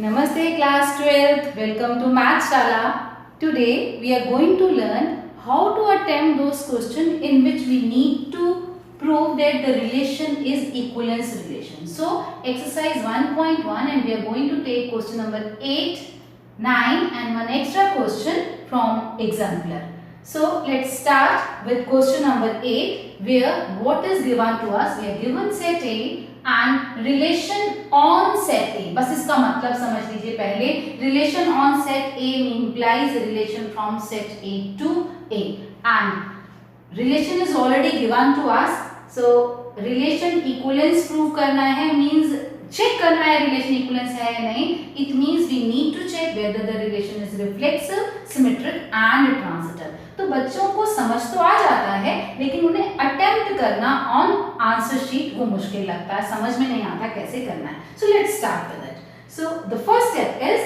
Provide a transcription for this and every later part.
Namaste class 12th, welcome to Mathshala. Today we are going to learn how to attempt those questions in which we need to prove that the relation is equivalence relation. So exercise 1.1 and we are going to take question number 8, 9 and one extra question from exemplar. So let's start with question number 8 where what is given to us? We are given set A and relation on set A. बस इसका मतलब समझ लीजिए पहले. Relation on set A implies relation from set A to A and relation is already given to us. So relation equivalence prove करना है means check करना है relation equivalence है या नहीं. It means we need to check whether the relation is reflexive, symmetric and transitive. तो बच्चों को समझ तो आ जाता है लेकिन उन्हें अटेम्प्ट करना ऑन आंसर शीट वो मुश्किल लगता है, समझ में नहीं आता कैसे करना है. So let's start with it. So the first step is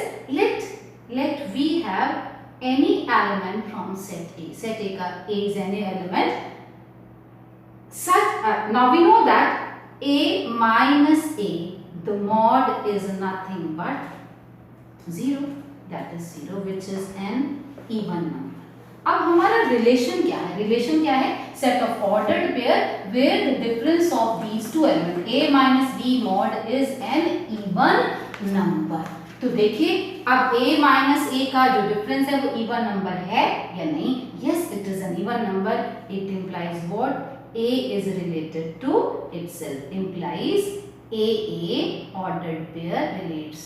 let we have any element from set A. Set A का A is any element such now we know that a minus a the mod is nothing but 0, that is 0 which is an even number. अब हमारा relation क्या है? Relation क्या है? Set of ordered pair where the difference of these two element a minus b mod is an even number. तो देखिए अब a minus a का जो डिफरेंस है वो इवन नंबर है या नहीं? Yes it is an even number. It implies what? a is related to itself, implies a ordered pair relates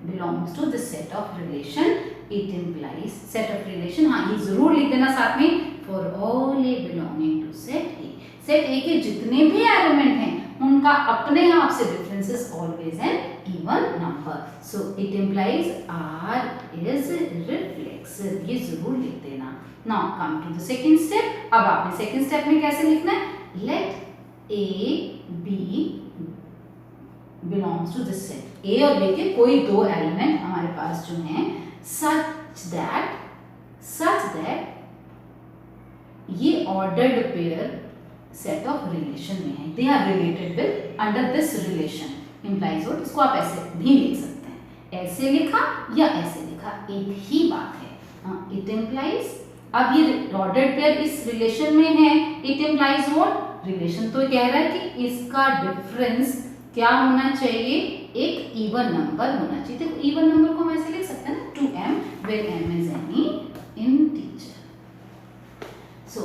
belongs to the set of relation. It implies set of relation. हाँ ये जरूर लिख देना साथ में. for all a belonging to set A. set A के जितने भी एलिमेंट हैं उनका अपने आप से difference is always an even number. So it implies R is reflexive. ये जरूर लिख देना. Now come to the second step. अब आपने सेकंड स्टेप में कैसे लिखना है? Let A B belongs to this set. A और B के कोई दो एलिमेंट हमारे पास जो हैं such that ये ordered pair set of relation में है. They are related with under this relation. Implies what? इसको आप ऐसे भी लिख सकते हैं. ऐसे लिखा या ऐसे लिखा एक ही बात है. It implies अब ये ऑर्डर्ड पेयर इस रिलेशन में है. It implies what? रिलेशन तो कह रहा है कि इसका डिफरेंस क्या होना चाहिए? एक इवन नंबर होना चाहिए. देखो इवन नंबर को हम ऐसे लिख सकते हैं ना 2m where m is any integer. सो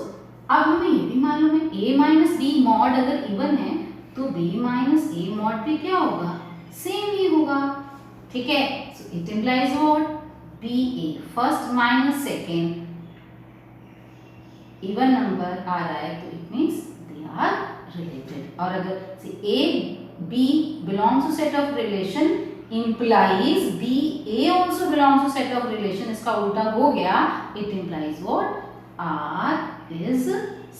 अब हमें ये भी मालूम है a माइनस b मॉड अगर इवन है तो b माइनस a मॉड भी क्या होगा? सेम ही होगा. ठीक है. So it implies what? ba first minus second even number आ रहा है तो it means they are related. और अगर से a b belongs to set of relation implies b a also belongs to set of relation. इसका उल्टा हो गया. it implies what? R is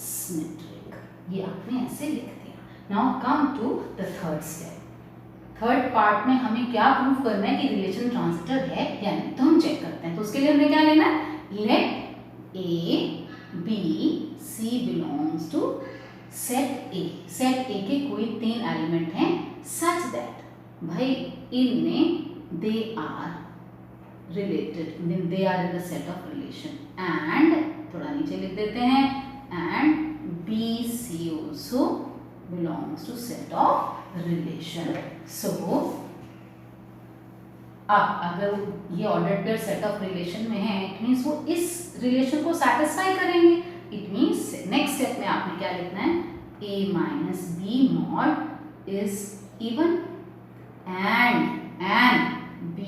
symmetric. ये आपने ऐसे लिख दिया. now come to the third step. Third part में हमें क्या प्रूफ करना है कि रिलेशन ट्रांजिटिव है या नहीं. तो हम चेक करते हैं. तो उसके लिए हमें क्या लेना है? let a B, C belongs to set A. set A के कोई तीन एलिमेंट हैं such that भाई इनमें they are related, they are in the set of relation and थोड़ा नीचे लिख देते हैं and B, C also belongs to set of relation. So अब अगर ये ordered pair set of relation में है इट मींस वो इस रिलेशन को सैटिस्फाई करेंगे. इट मींस नेक्स्ट स्टेप में आपने क्या लिखना है? a minus b mod is even and b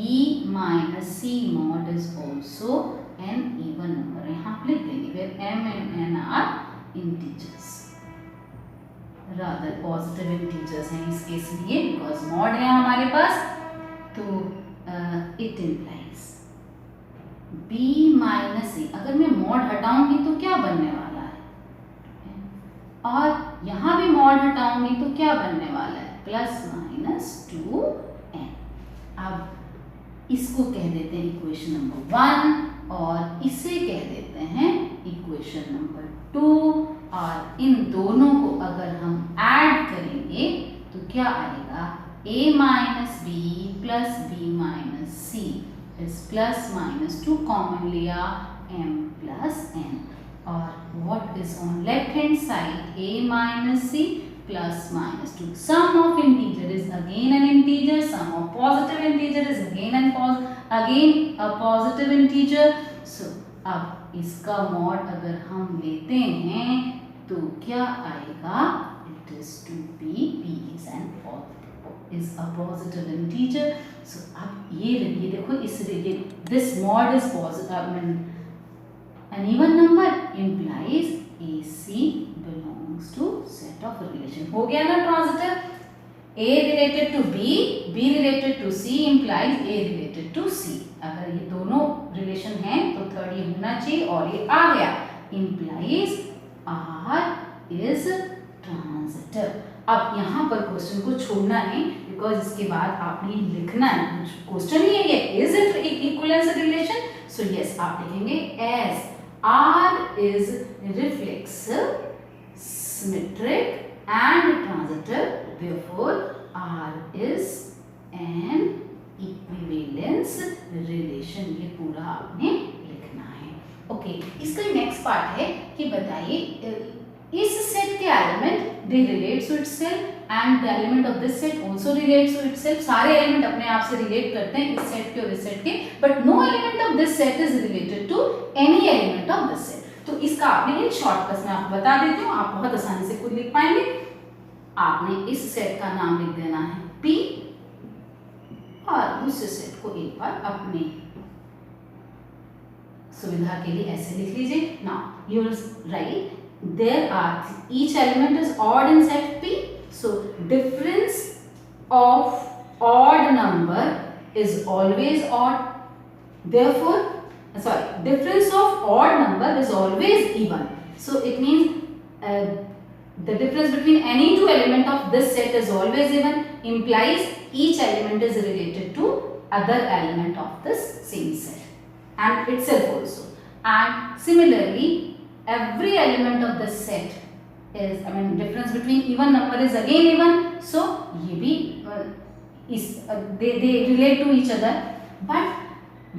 minus c mod is also an even number. यहाँ आप लिख देंगे where m and n are integers, rather positive integers हैं इसके लिए बिकॉज मॉड है हमारे पास. तो it implies b minus a. अगर मैं मॉड हटाऊंगी तो क्या बनने वाला है? और यहां भी मॉड हटाऊंगी तो क्या बनने वाला है? Plus minus 2n. अब इसको कह देते हैं इक्वेशन नंबर 1 और इसे कह देते हैं इक्वेशन नंबर 2. और इन दोनों को अगर हम ऐड करेंगे तो क्या आएगा? a minus b plus b minus c is plus minus 2 common लिया m plus n, और what is on left hand side, a minus c plus minus 2. Sum of integer is again an integer, sum of positive integer is again a positive integer. So अब इसका mod अगर हम लेते हैं तो क्या आएगा, it is to be, b is a positive integer. So अब ये देखो इसलिए this mod is positive, an even number implies AC belongs to set of relation. हो गया ना transitive, A related to B, B related to C implies A related to C. अगर ये दोनों रिलेशन हैं तो थर्ड ये होना चाहिए, और ये आ गया implies R is transitive. अब यहाँ पर क्वेश्चन को छोड़ना है, बिकॉज इसके बाद आपने लिखना है, क्वेश्चन ही है ये, is it equivalence relation. So yes, आप लिखेंगे as R is reflexive, symmetric and transitive, therefore R is an equivalence relation. ये पूरा आपने लिखना है. ओके, इसका नेक्स्ट पार्ट है कि बताइए इस सेट के element they relate to itself and the element of this set also relates to itself. सारे एलिमेंट अपने आप से रिलेट करते हैं इस सेट के और इस सेट के, but no element of this set is related to any element of this set. तो इसका आपने इन शॉर्टकट्स में आपको बता देती हूँ, आप बहुत आसानी से खुद लिख पाएंगे. आपने इस सेट का नाम लिख देना है P, और दूसरे सेट को एक बार अपने सुविधा के लिए ऐसे लिख लीजिए. Now you will write there are each element is odd in set P, so difference of odd number is always odd, therefore difference of odd number is always even. So it means the difference between any two element of this set is always even, implies each element is related to other element of this same set and itself also. And similarly every element of this set is, difference between even number is again even, so ये भी they relate to each other, but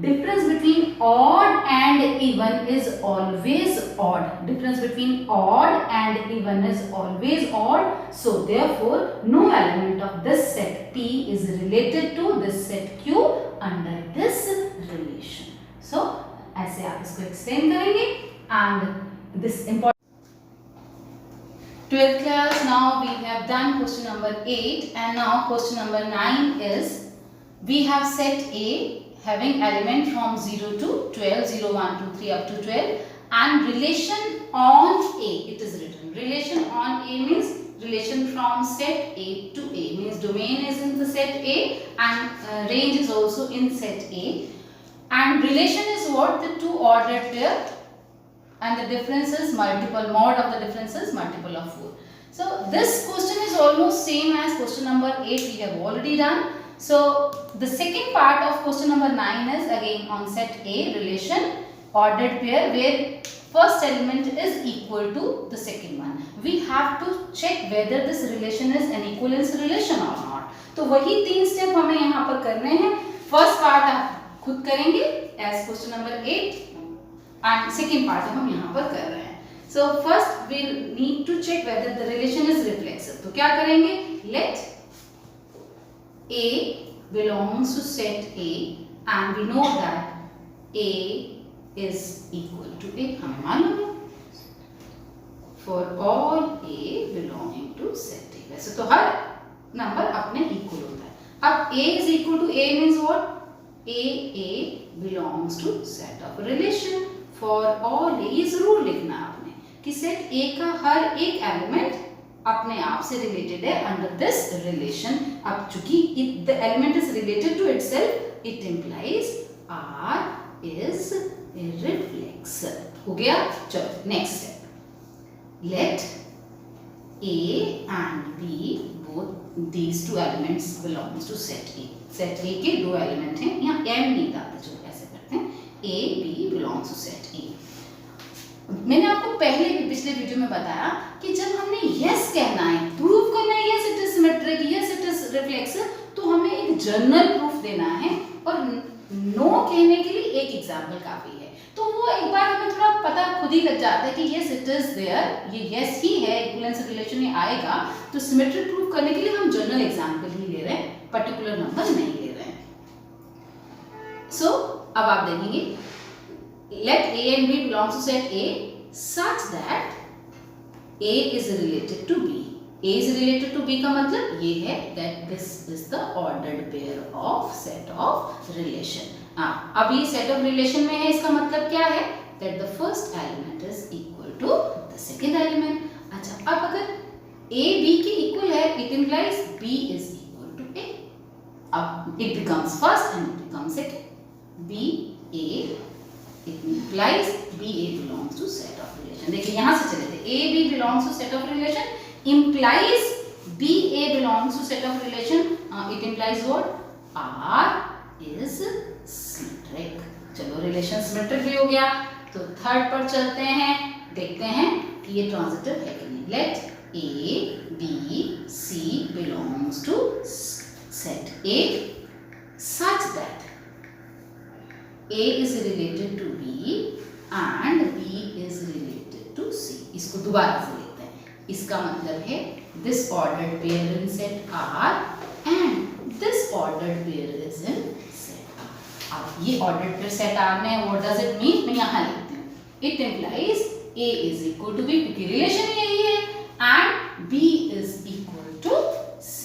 difference between odd and even is always odd. Difference between odd and even is always odd, so therefore no element of this set P is related to this set Q under this relation. So ऐसे आप इसको explain करेंगे. And this important 12th class, now we have done question number 8, and now question number 9 is we have set A having element from 0 to 12, 0, 1, 2, 3 up to 12, and relation on A. It is written relation on A means relation from set A to A, means domain is in the set A and range is also in set A, and relation is what, the two ordered pair, and the difference is multiple, mod of the difference is multiple of 4. So this question is almost same as question number 8 we have already done. So the second part of question number 9 is again on set A, relation ordered pair, where first element is equal to the second one. We have to check whether this relation is an equivalence relation or not. तो वही 3 step हमें यहाँ पर करने हैं. First part आप खुद करेंगे as question number 8, and second part हम यहाँ पर कर रहे हैं. So first we need to check whether the relation is reflexive. तो क्या करेंगे, let A belongs to set A and we know that A is equal to A. हमें मालूम है for all A belonging to set A. वैसे तो हर number अपने equal होता है. अब A is equal to A means what? A belongs to set of relation. For all A is rule लिखना आपने कि सेट A का हर एक एलिमेंट अपने आप से रिलेटेड है अंडर दिस रिलेशन. अब चूंकि the element is related to itself, it implies R is reflexive. हो गया. चलो next step, let A and B both these two elements belongs to set A. Set A के दो element हैं, यहाँ M नहीं डालते, चलो ऐसे करते हैं, A B belongs to set A. मैंने आपको पहले भी पिछले वीडियो में बताया कि जब हमने यस कहना है, प्रूव करना है yes it is symmetric, yes it is reflexive, x, तो हमें एक जनरल प्रूफ देना है और नो कहने के लिए एक एग्जाम्पल काफी है। तो वो एक बार हमें थोड़ा पता खुद ही लग जाता है कि यस इट इज देयर, ये यस ही है, इक्विवेलेंस रिलेशन में आएगा। तो सिमेट्री प्रूफ करने के लिए हम जनरल एग्जाम्पल ही ले रहे हैं, पर्टिकुलर नंबर नहीं ले रहे हैं। सो अब आप देखेंगे, let A and B belongs to set A such that A is related to B. A is related to B का मतलब ये है that this is the ordered pair of set of relation. अब ये set of relation में है, इसका मतलब क्या है? That the first element is equal to the second element. अच्छा, अब अगर A B के equal है, it implies B is equal to A. अब it becomes first and it becomes second. B A, it implies B A belongs to set of relation. देखिए यहाँ से चले थे, A B belongs to set of relation implies B A belongs to set of relation. It implies what? R is symmetric. चलो relation symmetric भी हो गया, तो थर्ड पर चलते हैं, देखते हैं कि ये ट्रांजिटिव है कि नहीं। Let A B C belongs to set A such that A is related to B and B is related to C. इसको दोबारा से लिखते हैं, इसका मतलब है this ordered pair in set R and this ordered pair is in set R. अब ये ordered pair set R में what does it mean? मैं यहाँ लिखती हूँ, it implies A is equal to B क्योंकि रिलेशन यही है and B is equal to C.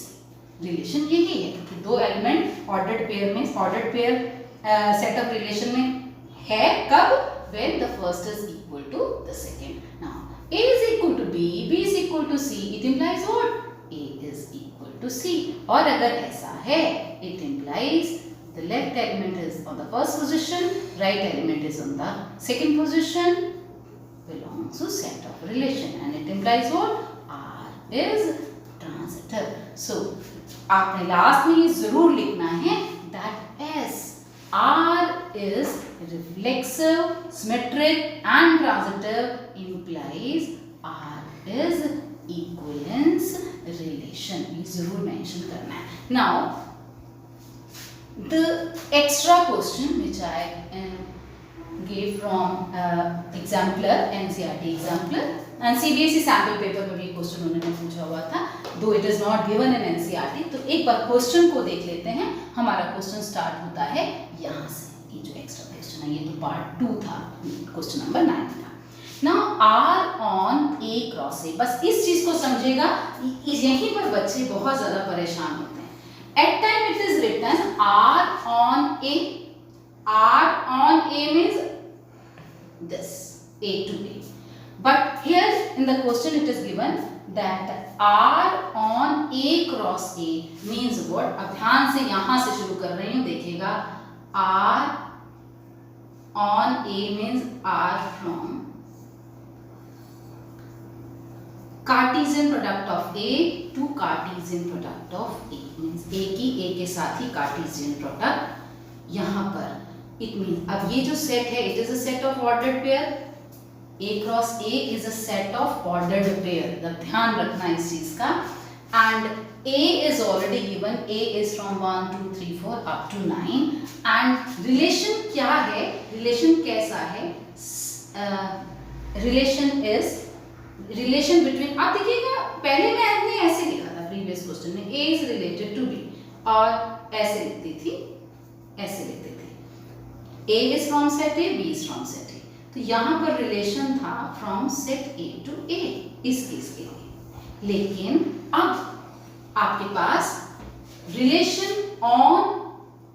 Relation यही है क्योंकि दो एलिमेंट ऑर्डर्ड पेयर में, ordered pair set of relation में है कब? when the first is equal to the second. Now A is equal to B, B is equal to C, it implies what? A is equal to C. और अगर ऐसा है, it implies the left element is on the first position, right element is on the second position, belongs to set of relation, and it implies what? R is transitive. So आपने last में ये जरूर लिखना है that S R is reflexive, symmetric and transitive implies R is equivalence relation. ये जरूर mention करना है. Now the extra question which I gave from exemplar, NCERT exemplar and CBSE sample paper में भी क्वेश्चन उन्होंने पूछा हुआ था, though it is not given in NCERT. तो एक बार क्वेश्चन को देख लेते हैं. हमारा क्वेश्चन स्टार्ट होता है यहाँ से. ये जो एक्स्ट्रा क्वेश्चन है ये तो पार्ट 2 था, क्वेश्चन नंबर 9 था. Now R on A cross A, बस इस चीज को समझेगा, यहीं पर बच्चे बहुत ज्यादा परेशान होते हैं. At time it is written R on A. R on A means this, A to A. But here in the question it is given that R on A cross A means what? अब ध्यान से यहाँ से शुरू कर रही हूँ, देखिएगा. R on A means R from Cartesian product of A to Cartesian product of A, means A की A के साथ ही Cartesian product यहाँ पर. It means अब ये जो set है, it is a set of ordered pair. A cross A is a set of ordered pair. तब ध्यान रखना इस चीज का. And A is already given. A is from 1, 2, 3, 4 up to 9. And relation क्या है? Relation कैसा है? Relation is relation between. आप देखिएगा पहले मैंने ऐसे लिखा था previous question में, A is related to B और ऐसे लिखती थी, ऐसे लिखती थी. A is from set A, B is from set A. तो यहाँ पर रिलेशन था from set A to A इस केस के लिए. लेकिन अब आपके पास रिलेशन ऑन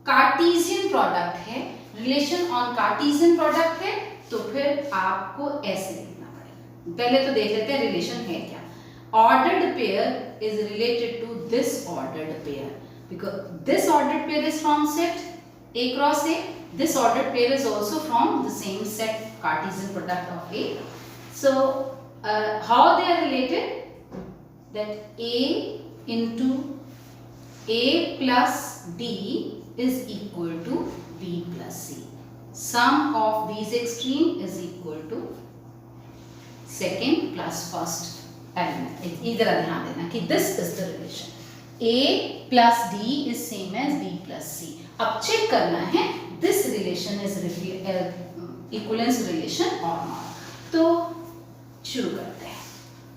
कार्टेशियन प्रोडक्ट है, रिलेशन ऑन कार्टेशियन प्रोडक्ट है, तो फिर आपको ऐसे लिखना पड़ेगा. पहले तो देख लेते हैं रिलेशन है क्या. Ordered pair is related to this ordered pair because this ordered pair is from set A cross A. This ordered pair is also from the same set, Cartesian product of A. So how they are related? That A into A plus D is equal to B plus C. Sum of these extreme is equal to second plus first element. इधर ध्यान देना कि this is the relation. A plus D is same as B plus C. अब check करना है this relation is equivalence relation or not. तो शुरू करते हैं.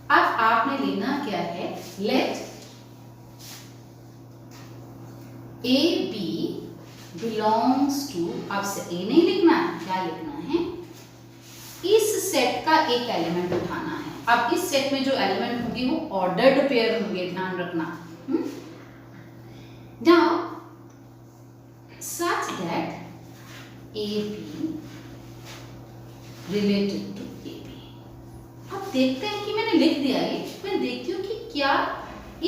अब आपने लेना क्या है, let A B belongs to, अब से A नहीं लिखना है, क्या लिखना है, इस सेट का एक एलिमेंट उठाना है. अब इस सेट में जो एलिमेंट होंगे वो ऑर्डर्ड पेयर होंगे, ध्यान रखना. Now such that AB related to AB. अब देखते हैं कि मैंने लिख दिया ये, मैं देखती हूँ कि क्या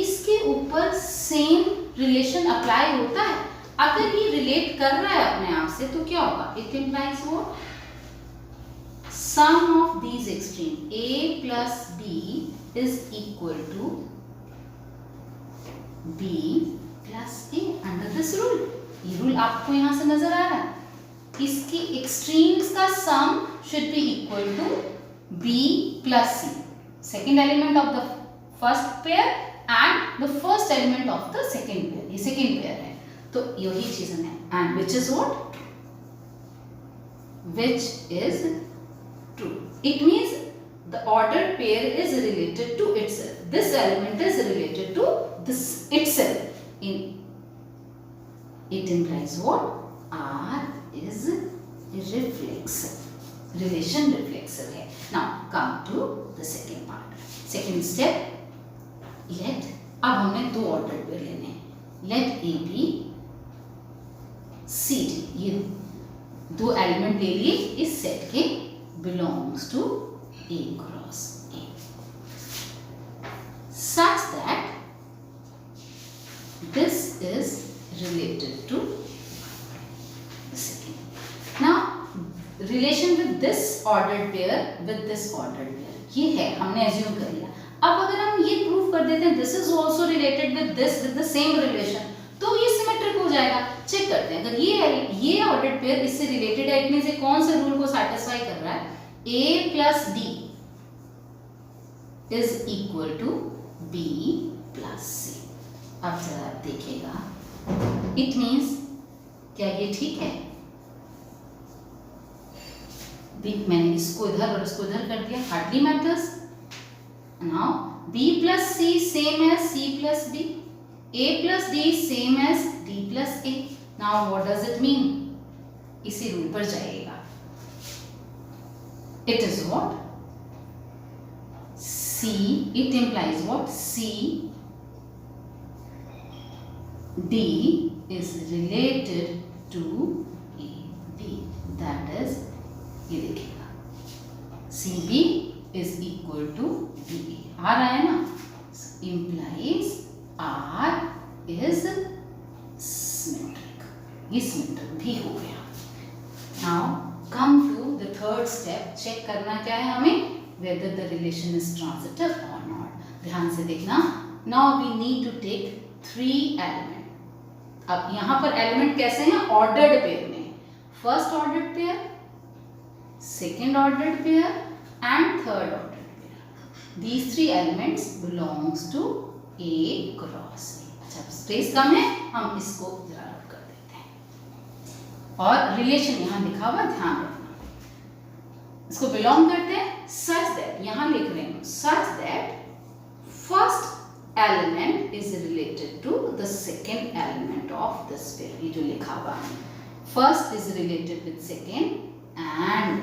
इसके ऊपर सेम रिलेशन अप्लाई होता है. अगर ये रिलेट कर रहा है अपने आप से तो क्या होगा, it implies what, sum of these extreme A plus B is equal to B plus A under this rule. ये रूल आपको यहाँ से नजर आ रहा है. इसकी एक्सट्रीम्स का sum should be equal to B plus C, second element of the first pair and the first element of the second pair. ये सेकेंड पेयर है तो यही चीज है. And which is what, which is true. It means the ordered pair is related to itself. This element is related to this itself. It implies what? R is reflexive. Relation reflexive है. Now come to the second part. Second step. Let, अब हमने दो ordered pair लेने हैं. Let A B C D, ये दो element ले लिए इस सेट के, belongs to A cross A, such that this is related to the second. Now relation with this ordered pair with this ordered pair, ये है, हमने assume कर लिया. अब अगर हम ये प्रूव कर देते हैं this is also related with this with the same relation, तो ये सिमेट्रिक हो जाएगा. चेक करते हैं, अगर ये ऑर्डर्ड पेयर इससे रिलेटेड है, इट मींस ये कौन से रूल को सैटिस्फाई कर रहा है, A plus D is equal to B plus C. अब जरा देखिएगा, इट मींस क्या ये ठीक है. मैंने इसको इधर और इसको इधर कर दिया, hardly matters. Now B plus C same as C plus B, A plus D same as D plus A. Now what does it mean? इसी रूल पर जाइएगा. It is what? C, it implies what? C D is related to A B. That is, ये देखिएगा, C B is equal to B A. आ रहा है ना? Implies R is symmetric. ये symmetric भी हो गया. Now come to the third step. Check करना क्या है हमें, whether the relation is transitive or not. ध्यान से देखना. Now we need to take 3 element. अब यहाँ पर एलिमेंट कैसे हैं, ऑर्डर्ड पेयर में. First ordered pair, second ordered pair and third ordered pair. These 3 elements belongs to A cross A. अच्छा स्पेस कम है, हम इसको जरा रब कर देते हैं और रिलेशन यहाँ लिखा हुआ ध्यान रखना. इसको बिलोंग करते हैं such that, यहाँ लिख रहे हैं such that first element is related to the second element of this pair. ये जो लिखा हुआ है, first is related with second and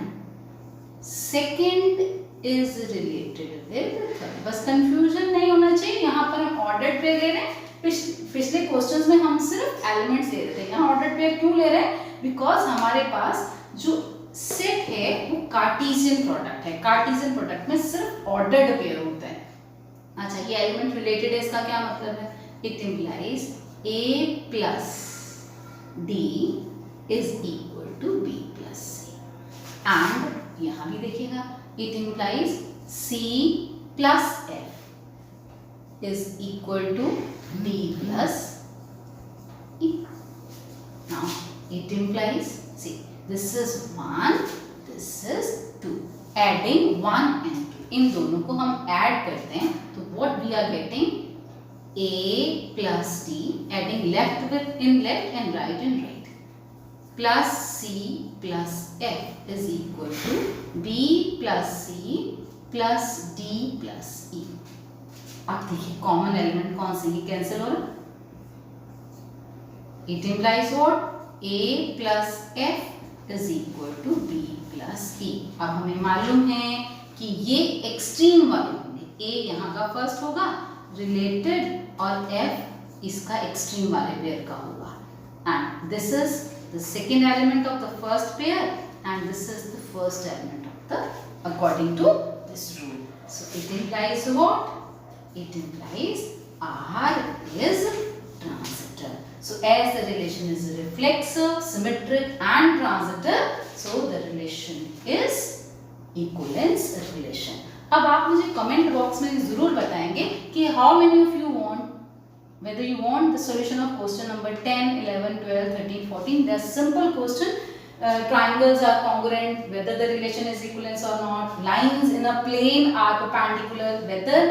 second is related with third. बस कंफ्यूजन नहीं होना चाहिए. यहाँ पर हम ऑर्डर्ड पेयर ले रहे हैं. पिछले क्वेश्चंस में हम सिर्फ एलिमेंट्स ले रहे थे, यहाँ ऑर्डर्ड पेयर क्यों ले रहे हैं, बिकॉज हमारे पास जो सेट है वो कार्टेशियन प्रोडक्ट है. कार्टेशियन प्रोडक्ट में सिर्फ ऑर्डर्ड पेयर होता है. अच्छा ये एलिमेंट रिलेटेड है, इसका क्या मतलब है, it implies A plus D is equal to B plus C. And यहाँ भी देखिएगा, it implies C plus F is equal to D plus E. Now it implies, see, this is 1, this is 2. Adding 1 and 2, इन दोनों को हम add करते हैं तो what we are getting, A plus D, adding left with in left and right in right, plus C plus F is equal to B plus C plus D plus E. अब देखिए common element कौन से, ये cancel हो रहा, it implies what, A plus F is equal to B plus E. अब हमें मालूम है कि ये एक्सट्रीम वाले होंगे, A यहाँ का फर्स्ट होगा रिलेटेड और F इसका एक्सट्रीम वाले पेयर का होगा, and this is the second element of the first pair and this is the first element of the according to this rule. So it implies what, it implies R is transitive. So as the relation is reflexive, symmetric and transitive, so the relation is equivalence relation. अब आप मुझे comment box में जरूर बताएंगे कि how many of you want, whether you want the solution of question number 10, 11, 12, 13, 14. They are simple question. Triangles are congruent, whether the relation is equivalence or not. Lines in a plane are perpendicular, whether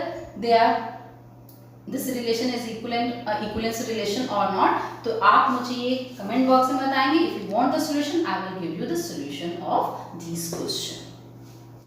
they are, this relation is equivalent equivalence relation or not. तो आप मुझे ये comment box में बताएंगे. If you want the solution, I will give you the solution of these questions.